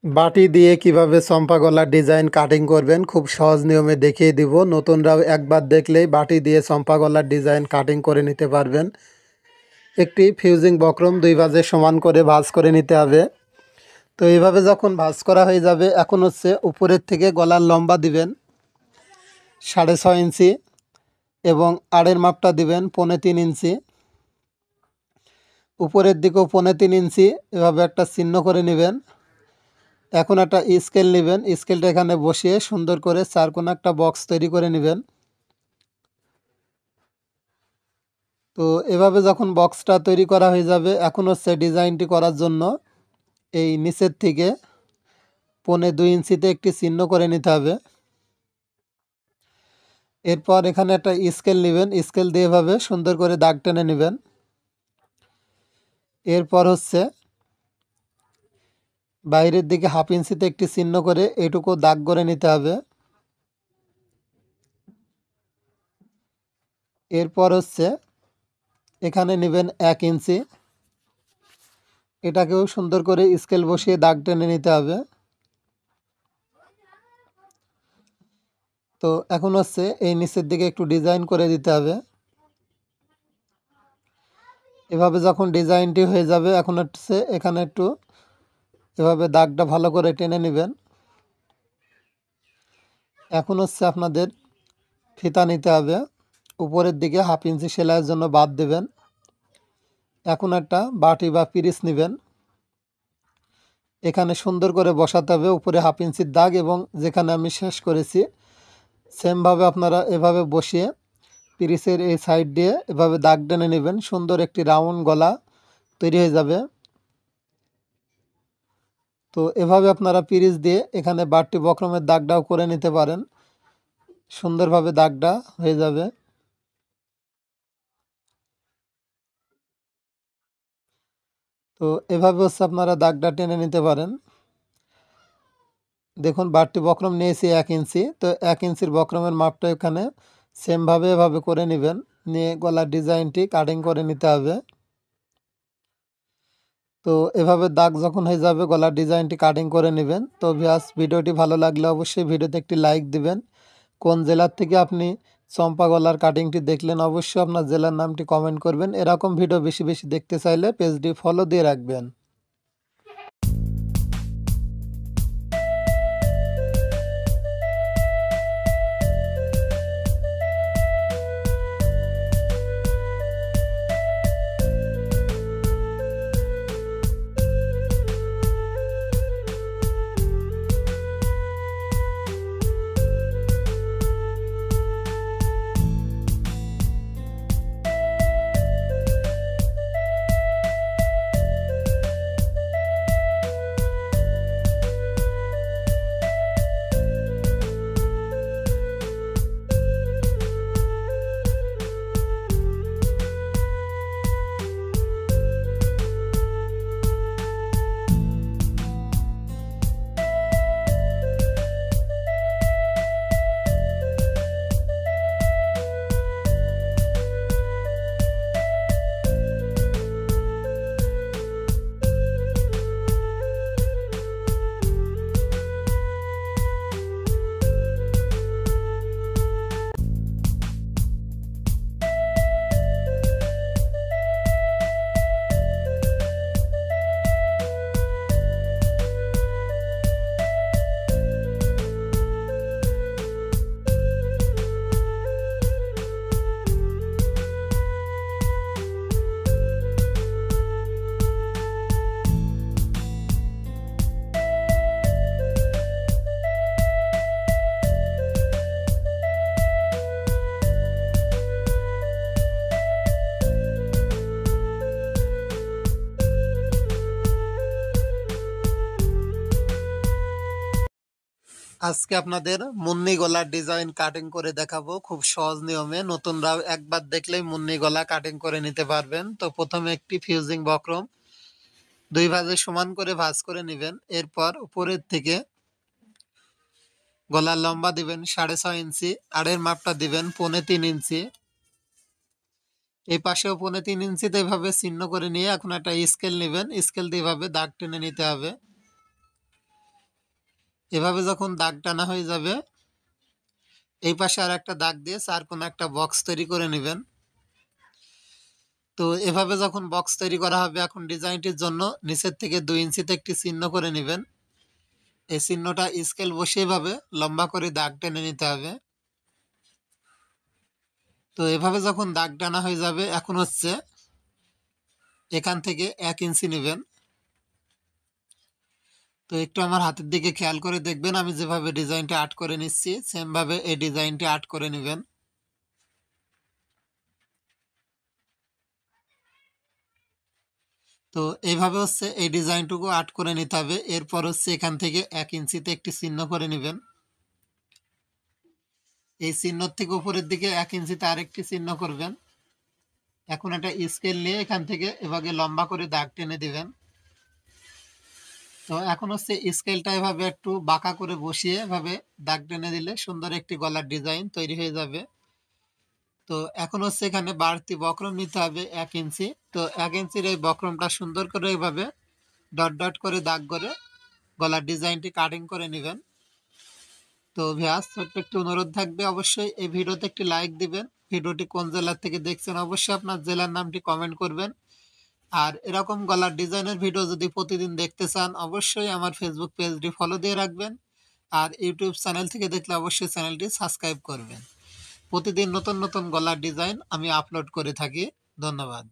বাটি দিয়ে কিভাবে চম্পা গলার ডিজাইন কাটিং করবেন খুব সহজ নিয়মে দেখিয়ে দিব। নতুনরাও একবার দেখলেই বাটি দিয়ে চম্পা গলার ডিজাইন কাটিং করে নিতে পারবেন। একটি ফিউজিং বক্রম দুই ভাঁজে সমান করে ভাঁজ করে নিতে হবে। তো এইভাবে যখন ভাঁজ করা হয়ে যাবে, এখন হচ্ছে উপরের থেকে গলার লম্বা দিবেন 6.5 ইঞ্চি এবং আড়ের মাপটা দিবেন 3.5 ইঞ্চি। উপরের দিকেও 3.5 ইঞ্চি এভাবে একটা চিহ্ন করে নেবেন। এখন একটা স্কেল নেবেন, স্কেলটা এখানে বসিয়ে সুন্দর করে চারকোনা একটা বক্স তৈরি করে নেবেন। তো এভাবে যখন বক্সটা তৈরি করা হয়ে যাবে, এখন হচ্ছে ডিজাইনটি করার জন্য এই নিচের থেকে 2.5 ইঞ্চিতে একটি চিহ্ন করে নিতে হবে। এরপর এখানে একটা স্কেল নেবেন, স্কেল দিয়ে এভাবে সুন্দর করে দাগ টেনে নেবেন। এরপর হচ্ছে বাইরের দিকে 1/2 ইঞ্চিতে একটি চিহ্ন করে এটুকু দাগ করে নিতে হবে। এরপর হচ্ছে এখানে নেবেন 1 ইঞ্চি, এটাকেও সুন্দর করে স্কেল বসিয়ে দাগ টেনে নিতে হবে। তো এখন হচ্ছে এই নিচের দিকে একটু ডিজাইন করে দিতে হবে। এভাবে যখন ডিজাইনটি হয়ে যাবে, এখন হচ্ছে এখানে একটু এভাবে দাগটা ভালো করে টেনে নেবেন। এখন হচ্ছে আপনাদের ফিতা নিতে হবে, উপরের দিকে 1/2 ইঞ্চি সেলাইয়ের জন্য বাদ দেবেন। এখন একটা বাটি বা পিরিচ নেবেন, এখানে সুন্দর করে বসাতে হবে উপরে 1/2 ইঞ্চির দাগ, এবং যেখানে আমি শেষ করেছি সেমভাবে আপনারা এভাবে বসিয়ে পিরিচের এই সাইড দিয়ে এভাবে দাগ টেনে নেবেন। সুন্দর একটি রাউন্ড গলা তৈরি হয়ে যাবে। তো এভাবে আপনারা পিরিচ দিয়ে এখানে বাড়তি বক্রমের দাগটাও করে নিতে পারেন, সুন্দরভাবে দাগটা হয়ে যাবে। তো এভাবে হচ্ছে আপনারা দাগটা টেনে নিতে পারেন। দেখুন বাড়তি বক্রম নিয়েছি 1 ইঞ্চি, তো 1 ইঞ্চির বক্রমের মাপটা এখানে সেমভাবে এভাবে করে নেবেন, নিয়ে গলার ডিজাইনটি কাটিং করে নিতে হবে। তো এভাবে দাগ যখন হয়ে যাবে, গলার ডিজাইনটি কাটিং করে নেবেন। তো ভিউয়ার্স, ভিডিওটি ভালো লাগলে অবশ্যই ভিডিওতে একটি লাইক দিবেন। কোন জেলার থেকে আপনি চম্পা গলার কাটিংটি দেখলেন অবশ্যই আপনার জেলার নামটি কমেন্ট করবেন। এরকম ভিডিও বেশি বেশি দেখতে চাইলে পেজটি ফলো দিয়ে রাখবেন। আজকে আপনাদের মুন্নি গলার ডিজাইন কাটিং করে দেখাবো খুব সহজ নিয়মে। নতুনরাও একবার দেখলেই মুন্নি গলা কাটিং করে নিতে পারবেন। তো প্রথমে একটি ফিউজিং বক্রম দুই ভাঁজে সমান করে ভাঁজ করে নেবেন। এরপর উপরের থেকে গলার লম্বা দিবেন 6.5 ইঞ্চি, আড়ের মাপটা দিবেন 3.5 ইঞ্চি। এই পাশেও 3.5 ইঞ্চিতে এভাবে চিহ্ন করে নিয়ে এখন একটা স্কেল নেবেন, স্কেল দিয়ে এভাবে দাগ টেনে নিতে হবে। এভাবে যখন দাগ টানা হয়ে যাবে, এই পাশে আর একটা দাগ দিয়ে কোন একটা বক্স তৈরি করে নেবেন। তো এভাবে যখন বক্স তৈরি করা হবে, এখন ডিজাইনটির জন্য নিচের থেকে 2 ইঞ্চিতে একটি চিহ্ন করে নেবেন। এই চিহ্নটা স্কেল বসিয়ে এভাবে লম্বা করে দাগ টেনে নিতে হবে। তো এভাবে যখন দাগ টানা হয়ে যাবে, এখন এখান থেকে 1 ইঞ্চি নেবেন। তো একটু আমার হাতের দিকে খেয়াল করে দেখবেন, আমি যেভাবে ডিজাইনটা আর্ট করে নিচ্ছি সেম ভাবে এই ডিজাইনটি আর্ট করে নেবেন। তো এইভাবে এই ডিজাইনটুকু আর্ট করে নিতে হবে। এরপর এখান থেকে 1 ইঞ্চিতে একটি চিহ্ন করে নেবেন। এই চিহ্ন থেকে উপরের দিকে 1 ইঞ্চিতে আরেকটি চিহ্ন করবেন। এখন একটা স্কেল নিয়ে এখান থেকে এভাবে লম্বা করে দাগ টেনে দিবেন। তো এখন স্কেলটা এভাবে একটু বাঁকা করে বসিয়ে এভাবে দাগ টেনে দিলে সুন্দর একটি গলার ডিজাইন তৈরি হয়ে যাবে। তো এখন এখানে বাড়তি বক্রম নিতে হবে 1 ইঞ্চি। তো 1 ইঞ্চির এই বক্রমটা সুন্দর করে এভাবে ডট ডট করে দাগ করে গলার ডিজাইনটি কাটিং করে নেবেন। তো ভিউয়ার্স, ছোট্ট একটি অনুরোধ থাকবে, অবশ্যই এই ভিডিওতে একটি লাইক দিবেন। ভিডিওটি কোন জেলা থেকে দেখছেন অবশ্যই আপনার জেলার নামটি কমেন্ট করবেন। আর এরকম গলার ডিজাইনের ভিডিও যদি প্রতিদিন দেখতে চান অবশ্যই আমার ফেসবুক পেজটি ফলো দিয়ে রাখবেন। আর ইউটিউব চ্যানেল থেকে দেখলে অবশ্যই চ্যানেলটি সাবস্ক্রাইব করবেন। প্রতিদিন নতুন নতুন গলার ডিজাইন আমি আপলোড করে থাকি। ধন্যবাদ।